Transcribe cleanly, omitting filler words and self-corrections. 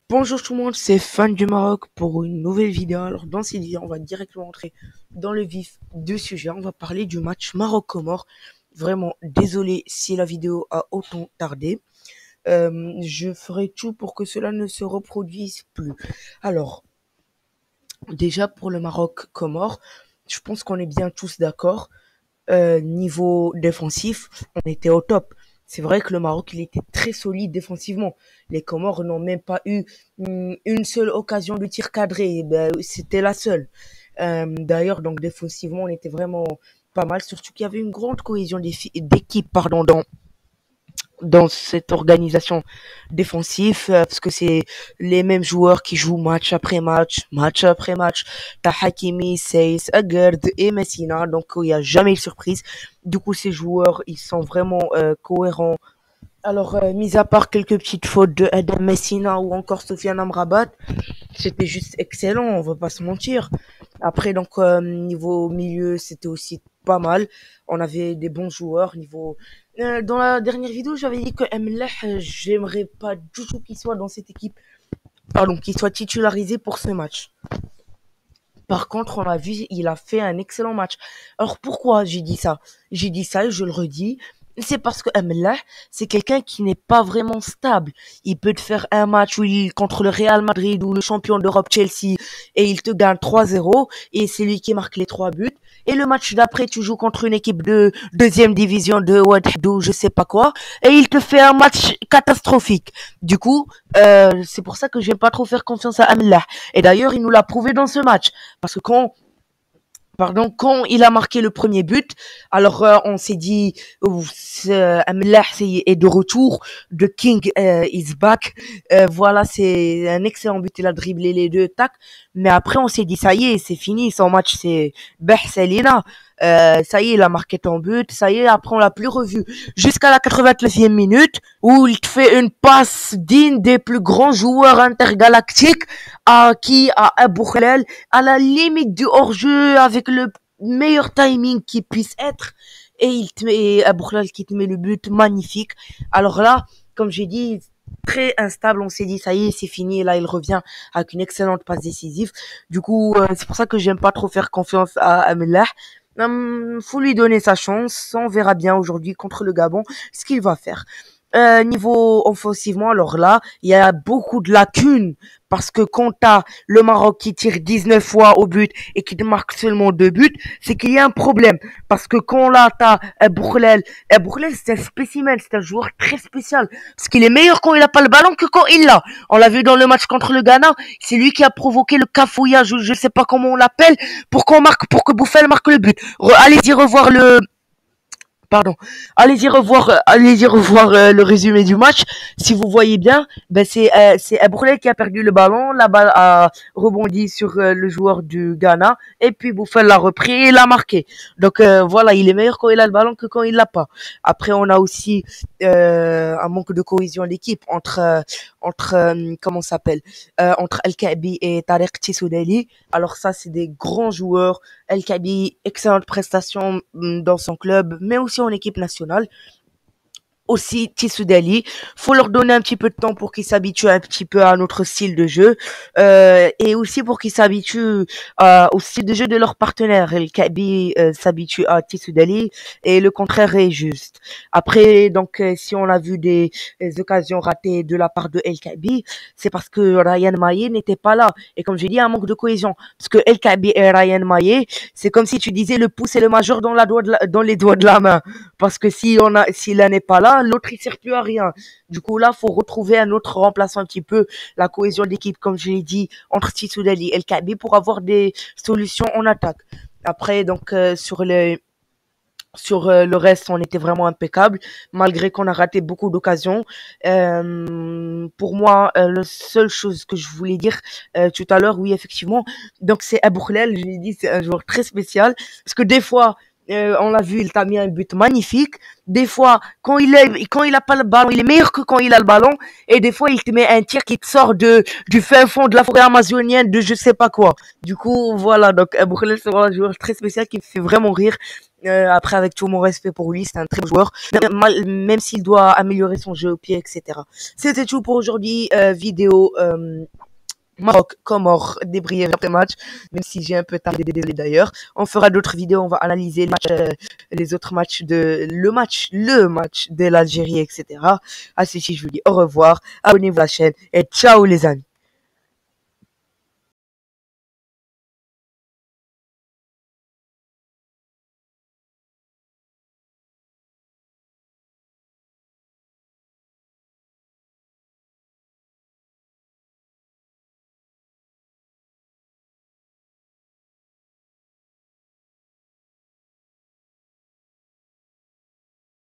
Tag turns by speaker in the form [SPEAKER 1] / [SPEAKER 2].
[SPEAKER 1] Bonjour tout le monde, c'est Fan du Maroc pour une nouvelle vidéo. Alors dans cette vidéo, on va directement entrer dans le vif du sujet. On va parler du match Maroc-Comores. Vraiment désolé si la vidéo a autant tardé. Je ferai tout pour que cela ne se reproduise plus. Alors, déjà pour le Maroc-Comores, je pense qu'on est bien tous d'accord. Niveau défensif, on était au top. C'est vrai que le Maroc, il était très solide défensivement. Les Comores n'ont même pas eu une seule occasion de tir cadré. Ben, c'était la seule. D'ailleurs, donc défensivement, on était vraiment pas mal. Surtout qu'il y avait une grande cohésion d'équipe, pardon, dans cette organisation défensive, parce que c'est les mêmes joueurs qui jouent match après match. T'as Hakimi, Seyss, Aguerd et Messina, donc il n'y a jamais de surprise. Du coup, ces joueurs, ils sont vraiment cohérents. Alors, mis à part quelques petites fautes de Adam Messina ou encore Sofiane Amrabat, c'était juste excellent, on va pas se mentir. Après, donc, niveau milieu, c'était aussi pas mal. On avait des bons joueurs. Dans la dernière vidéo, j'avais dit que Mlah, j'aimerais pas du tout qu'il soit dans cette équipe. Pardon, qu'il soit titularisé pour ce match. Par contre, on a vu, il a fait un excellent match. Alors pourquoi j'ai dit ça? J'ai dit ça et je le redis. C'est parce que Mlah, c'est quelqu'un qui n'est pas vraiment stable. Il peut te faire un match contre le Real Madrid ou le champion d'Europe Chelsea et il te gagne 3-0 et c'est lui qui marque les 3 buts. Et le match d'après, tu joues contre une équipe de deuxième division de Ouadhdou, je sais pas quoi, et il te fait un match catastrophique. Du coup, c'est pour ça que j'aime pas trop faire confiance à Mlah. Et d'ailleurs, il nous l'a prouvé dans ce match. Parce que quand il a marqué le premier but, alors on s'est dit, Amlah est de retour, The King is back. Voilà, c'est un excellent but, il a dribblé les deux tacs. Mais après, on s'est dit, ça y est, c'est fini, son match, c'est Selina. Ça y est, il a marqué ton but, ça y est, après on l'a plus revu. Jusqu'à la 89e minute, où il te fait une passe digne des plus grands joueurs intergalactiques, à Abou Khalel, à la limite du hors-jeu, avec le meilleur timing qui puisse être, et Abou Khalel qui te met le but magnifique. Alors là, comme j'ai dit, très instable, on s'est dit ça y est, c'est fini, et là il revient avec une excellente passe décisive. Du coup, c'est pour ça que j'aime pas trop faire confiance à Amelah. Faut lui donner sa chance, on verra bien aujourd'hui contre le Gabon ce qu'il va faire. Niveau offensivement, alors là, il y a beaucoup de lacunes parce que quand t'as le Maroc qui tire 19 fois au but et qui te marque seulement 2 buts, c'est qu'il y a un problème. Parce que quand là, t'as Bourlel, c'est un spécimen, c'est un joueur très spécial. Parce qu'il est meilleur quand il a pas le ballon que quand il l'a. On l'a vu dans le match contre le Ghana, c'est lui qui a provoqué le cafouillage, je sais pas comment on l'appelle, pour que Bouffel marque le but. Allez-y revoir Pardon. Allez-y revoir le résumé du match. Si vous voyez bien, ben c'est Bourlet qui a perdu le ballon. La balle a rebondi sur le joueur du Ghana et puis Bouffel l'a repris et l'a marqué. Donc voilà, il est meilleur quand il a le ballon que quand il l'a pas. Après, on a aussi un manque de cohésion d'équipe entre comment ça s'appelle entre El Kaabi et Tarek Tissoudali. Alors ça, c'est des grands joueurs. El Kaabi, excellente prestation dans son club, mais aussi en équipe nationale. Aussi Tissoudali, faut leur donner un petit peu de temps pour qu'ils s'habituent un petit peu à notre style de jeu, et aussi pour qu'ils s'habituent au style de jeu de leur partenaire. El Kaabi s'habitue à Tissoudali et le contraire est juste. Après, donc si on a vu des occasions ratées de la part de El Kaabi, c'est parce que Ryan Maillet n'était pas là. Et comme j'ai dit, un manque de cohésion. Parce que El Kaabi et Ryan Maillet, c'est comme si tu disais le pouce et le majeur dans les doigts de la main. Parce que si l'un n'est pas là, l'autre il sert plus à rien. Du coup là, faut retrouver un autre remplaçant un petit peu la cohésion d'équipe, comme je l'ai dit, entre Tissoudali et El Kaabi pour avoir des solutions en attaque. Après donc sur le reste, on était vraiment impeccable, malgré qu'on a raté beaucoup d'occasions. Pour moi, la seule chose que je voulais dire tout à l'heure, oui, effectivement, donc c'est Abou Khalel, je l'ai dit, c'est un joueur très spécial, parce que des fois, on l'a vu, il t'a mis un but magnifique. Des fois, quand il a pas le ballon, il est meilleur que quand il a le ballon. Et des fois, il te met un tir qui te sort du fin fond de la forêt amazonienne, de je sais pas quoi. Du coup, voilà. Donc, Abou Khalel, c'est vraiment un joueur très spécial qui me fait vraiment rire. Après, avec tout mon respect pour lui, c'est un très bon joueur, même s'il doit améliorer son jeu au pied, etc. C'était tout pour aujourd'hui. Vidéo Maroc, Comores, débrayé après match, même si j'ai un peu tardé d'ailleurs. On fera d'autres vidéos, on va analyser les autres matchs le match de l'Algérie, etc. À ceci, je vous dis au revoir, abonnez-vous à la chaîne et ciao les amis.